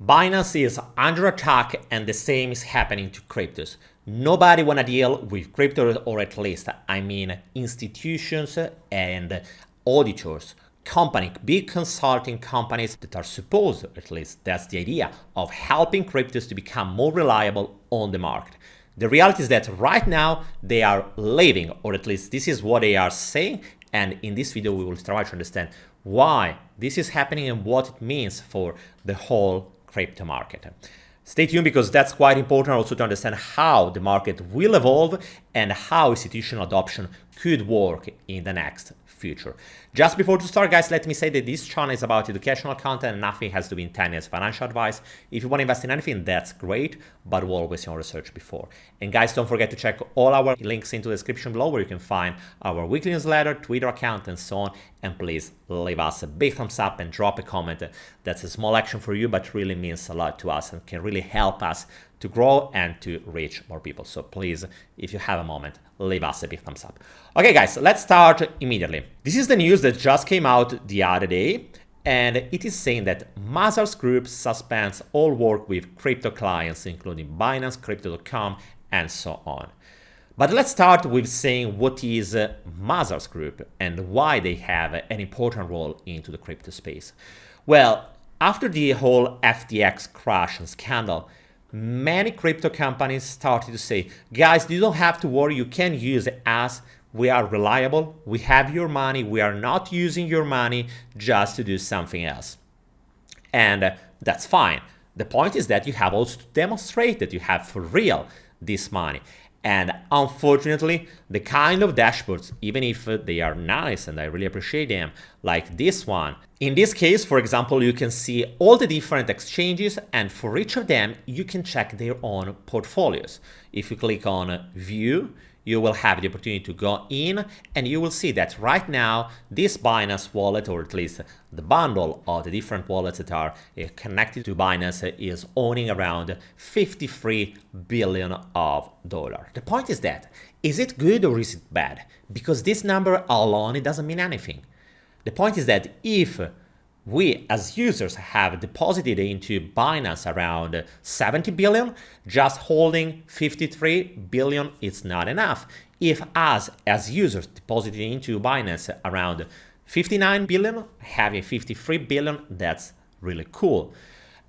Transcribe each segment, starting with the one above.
Binance is under attack and the same is happening to cryptos. Nobody want to deal with crypto, or at least, I mean, institutions and auditors, big consulting companies that are supposed, at least that's the idea, of helping cryptos to become more reliable on the market. The reality is that right now they are leaving, or at least this is what they are saying. And in this video, we will try to understand why this is happening and what it means for the whole crypto market. Stay tuned, because that's quite important also to understand how the market will evolve and how institutional adoption could work in the next future. Just before to start, guys, let me say that this channel is about educational content and nothing has to be intended as financial advice. If you want to invest in anything, that's great, but we'll always your research before. And guys, don't forget to check all our links into the description below, where you can find our weekly newsletter, Twitter account, and so on. And please leave us a big thumbs up and drop a comment. That's a small action for you, but really means a lot to us and can really help us to grow and to reach more people. So please, if you have a moment, leave us a big thumbs up. Okay, guys, let's start immediately. This is the news that just came out the other day, and it is saying that Mazars Group suspends all work with crypto clients, including Binance, Crypto.com, and so on. But let's start with saying what is Mazars Group and why they have an important role into the crypto space. Well, after the whole FTX crash and scandal, many crypto companies started to say, guys, you don't have to worry, you can use us. We are reliable, we have your money, we are not using your money just to do something else. And that's fine. The point is that you have also to demonstrate that you have for real this money. And unfortunately, the kind of dashboards, even if they are nice and I really appreciate them, like this one. In this case, for example, you can see all the different exchanges, and for each of them, you can check their own portfolios. If you click on View, you will have the opportunity to go in, and you will see that right now, this Binance wallet, or at least the bundle of the different wallets that are connected to Binance, is owning around $53 billion. The point is that, is it good or is it bad? Because this number alone, it doesn't mean anything. The point is that if we as users have deposited into Binance around 70 billion, just holding 53 billion is not enough. If us as users deposited into Binance around 59 billion, having 53 billion, that's really cool.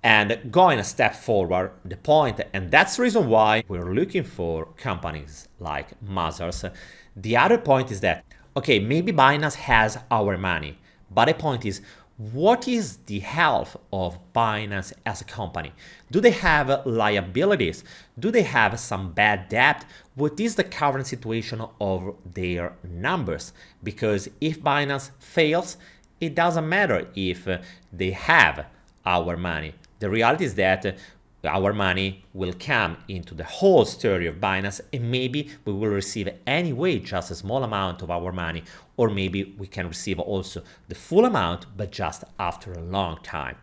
And going a step forward, the point, and that's the reason why we're looking for companies like Mazars. The other point is that, okay, maybe Binance has our money, but the point is, what is the health of Binance as a company? Do they have liabilities? Do they have some bad debt? What is the current situation of their numbers? Because if Binance fails, it doesn't matter if they have our money. The reality is that our money will come into the whole story of Binance, and maybe we will receive anyway just a small amount of our money, or maybe we can receive also the full amount, but just after a long time.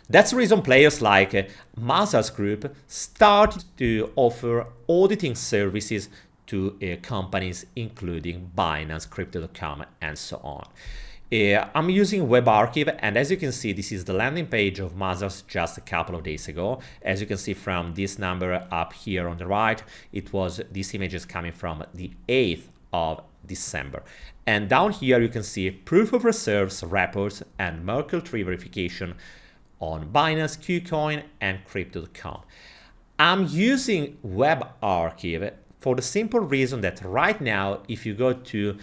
That's the reason players like Mazars Group started to offer auditing services to companies including Binance, Crypto.com, and so on. I'm using WebArchive, and as you can see, this is the landing page of Mazars just a couple of days ago. As you can see from this number up here on the right, this image is coming from the 8th of December. And down here you can see proof of reserves reports and Merkle tree verification on Binance, KuCoin, and Crypto.com. I'm using WebArchive for the simple reason that right now, if you go to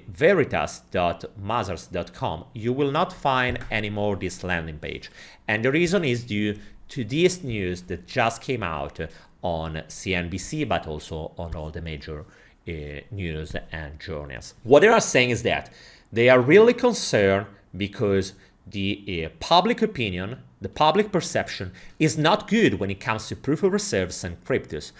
veritas.mazars.com, you will not find anymore this landing page. And the reason is due to this news that just came out on CNBC, but also on all the major news and journals. What they are saying is that they are really concerned because the public opinion, the public perception is not good when it comes to proof of reserves and cryptos.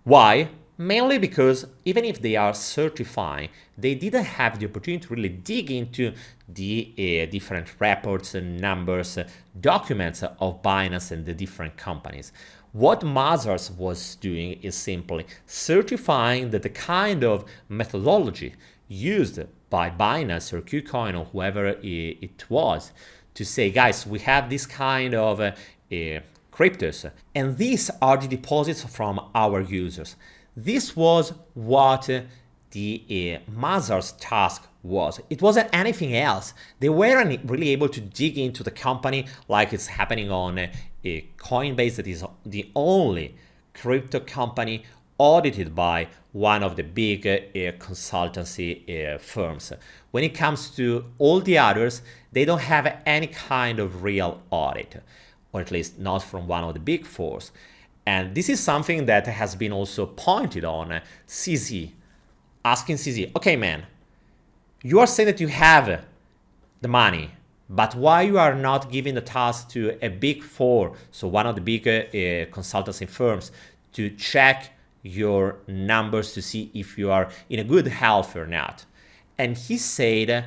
Why? Mainly because even if they are certifying, they didn't have the opportunity to really dig into the different reports and numbers, documents of Binance and the different companies. What Mazars was doing is simply certifying that the kind of methodology used by Binance or KuCoin or whoever it was to say, guys, we have this kind of cryptos. And these are the deposits from our users. This was what the Mazars task was. It wasn't anything else. They weren't really able to dig into the company like it's happening on Coinbase, that is the only crypto company audited by one of the big consultancy firms. When it comes to all the others, they don't have any kind of real audit, or at least not from one of the big fours. And this is something that has been also pointed on CZ, asking CZ, okay man, you are saying that you have the money, but why you are not giving the task to a big four, so one of the big consultancy firms, to check your numbers to see if you are in a good health or not? And he said,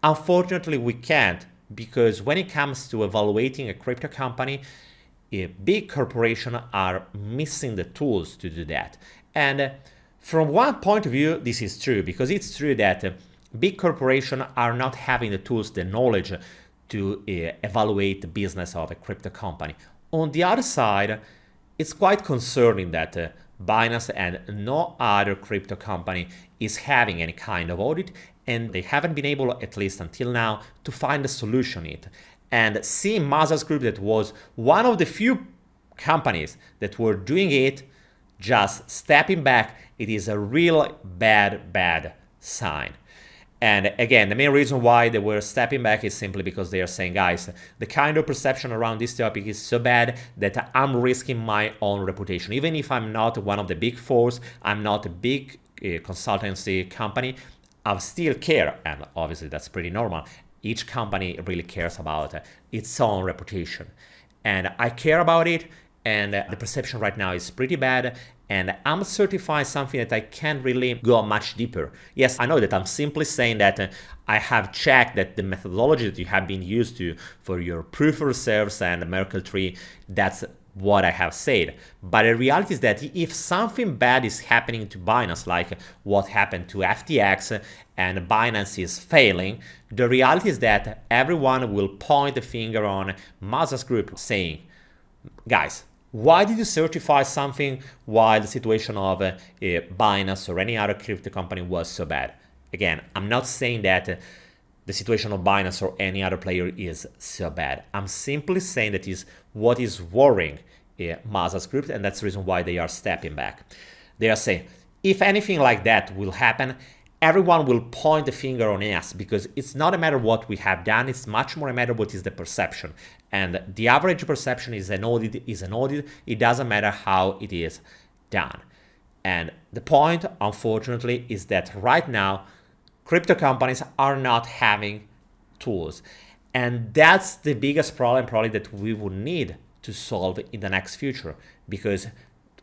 unfortunately we can't, because when it comes to evaluating a crypto company, big corporations are missing the tools to do that. And from one point of view, this is true, because it's true that big corporations are not having the tools, the knowledge to evaluate the business of a crypto company. On the other side, it's quite concerning that Binance and no other crypto company is having any kind of audit, and they haven't been able, at least until now, to find a solution in it. And seeing Mazars Group, that was one of the few companies that were doing it, just stepping back, it is a real bad sign. And again, the main reason why they were stepping back is simply because they are saying, guys, the kind of perception around this topic is so bad that I'm risking my own reputation. Even if I'm not one of the big fours, I'm not a big consultancy company, I still care. And obviously that's pretty normal. Each company really cares about its own reputation. And I care about it. And the perception right now is pretty bad. And I'm certifying something that I can't really go much deeper. Yes, I know that I'm simply saying that I have checked that the methodology that you have been used to for your proof of reserves and Merkle tree, that's what I have said. But the reality is that if something bad is happening to Binance, like what happened to FTX, and Binance is failing, the reality is that everyone will point the finger on Mazars Group saying, guys, why did you certify something while the situation of Binance or any other crypto company was so bad? Again, I'm not saying that the situation of Binance or any other player is so bad. I'm simply saying that is what is worrying Mazars Group, and that's the reason why they are stepping back. They are saying, if anything like that will happen, everyone will point the finger on us, because it's not a matter what we have done, it's much more a matter what is the perception. And the average perception is an audit, it doesn't matter how it is done. And the point, unfortunately, is that right now, crypto companies are not having tools. And that's the biggest problem probably that we will need to solve in the next future, because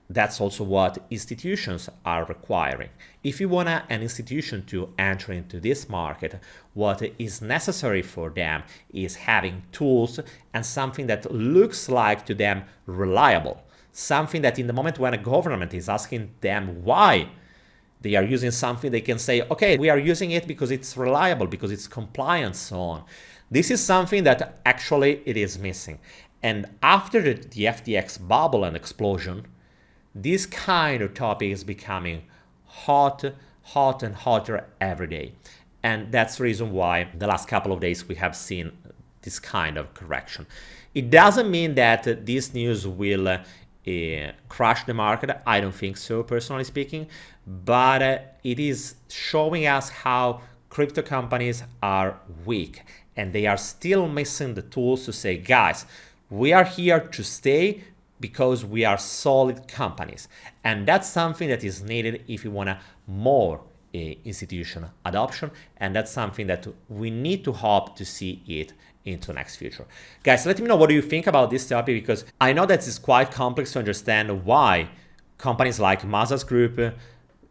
that's also what institutions are requiring. If you want an institution to enter into this market, what is necessary for them is having tools and something that looks like to them reliable. Something that in the moment when a government is asking them why they are using something, they can say, okay, we are using it because it's reliable, because it's compliant, so on. This is something that actually it is missing. And after the FTX bubble and explosion, this kind of topic is becoming hot and hotter every day. And that's the reason why the last couple of days we have seen this kind of correction. It doesn't mean that this news will crash the market. I don't think so, personally speaking. But it is showing us how crypto companies are weak. And they are still missing the tools to say, guys, we are here to stay, because we are solid companies. And that's something that is needed if you want a more institutional adoption. And that's something that we need to hope to see it into the next future. Guys, let me know what do you think about this topic, because I know that it's quite complex to understand why companies like Mazars Group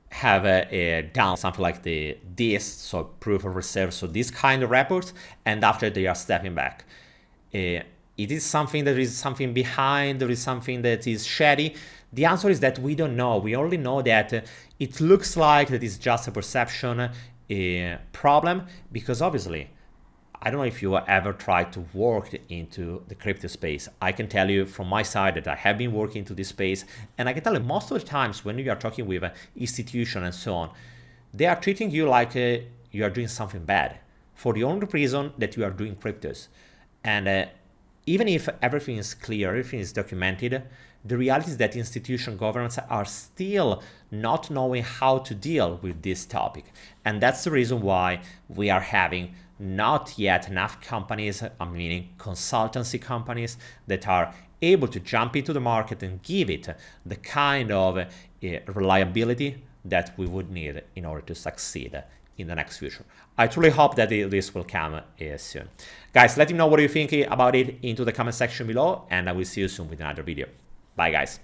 have done something like this, so proof of reserve, so this kind of reports, and after they are stepping back. It is something, there is something behind, there is something that is shady. The answer is that we don't know. We only know that it looks like that it's just a perception problem, because obviously I don't know if you ever tried to work into the crypto space. I can tell you from my side that I have been working into this space, and I can tell you most of the times when you are talking with an institution and so on, they are treating you like you are doing something bad for the only reason that you are doing cryptos. And even if everything is clear, everything is documented, the reality is that institution governments are still not knowing how to deal with this topic. And that's the reason why we are having not yet enough companies, meaning consultancy companies, that are able to jump into the market and give it the kind of reliability that we would need in order to succeed in the next future. I truly hope that this will come soon. Guys, let me know what you think about it into the comment section below, and I will see you soon with another video. Bye, guys.